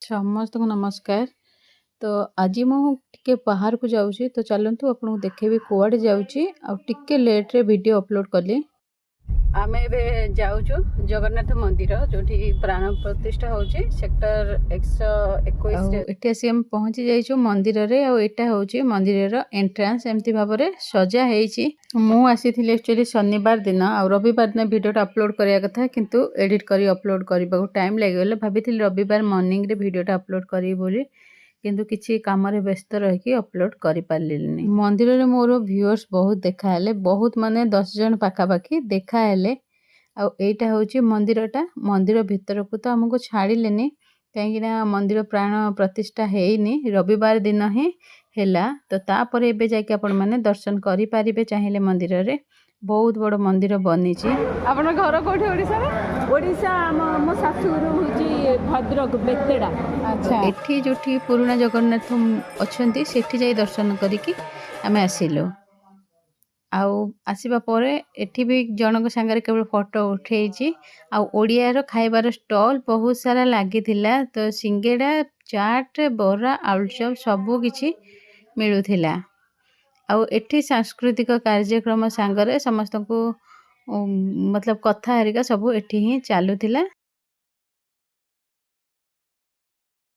समस्त को नमस्कार। तो आज मुझे बाहर को जाऊँगी तो चलतु आपको देखेबी कुआड़े जाऊँगी आ टिके लेट रे वीडियो अपलोड कली। आमे एबे जाऊछु जगन्नाथ मंदिर जोठी प्राण प्रतिष्ठा होची सेक्टर 121 एठी आसी हम पहुंची जाइछु मंदिर रे आ एटा होची मंदिर रो एंट्रेंस एम्ति भाबरे सजा हेची। मु आसीथिले एक्चुअली शनिवार दिन आ रविवार दिन वीडियोटा अपलोड करिया कथा किंतु एडिट करी अपलोड करबा को टाइम लागि गेले भाबिथिले रविवार मॉर्निंग रे वीडियोटा अपलोड करी बोली किंतु किछि काम रे व्यस्त रही कि अपलोड करि पारलिनी। मंदिर रे मोर व्यूअर्स बहुत देखा हेले बहुत माने 10 जन पाखा पाखी देखा हेले। आ एटा होची मंदिरटा मंदिर भितर को तो हमको छाड़िलेनी कहीं ना मंदिर प्राण प्रतिष्ठा हेनी रविवार दिन ही हेला तो तापर एबे जाके आपण माने दर्शन करि पारिबे चाहिए मंदिर रे बहुत बड़ मंदिर बनी छि। आपन घर कोठी ओडिसा रे ओडिसा मो सासुर होची भद्रक बेतेडा। अच्छा एठी जोठी पुराना जगन्नाथ अछंती सेठी जाई दर्शन करिकी आमे आसिलो। आउ आसीबा परे एठी भी जनक संगे केवल फोटो उठेइची आ ओडिया खाइबार स्टॉल बहुत सारा लागिथिला तो सिंगेड़ा चाट बरा आलुचप सबु किछि मिलुथिला। आउ एठी सांस्कृतिक कार्यक्रम संगरे समस्त को मतलब कथा हरिका सबु एठी ही चालुथिला।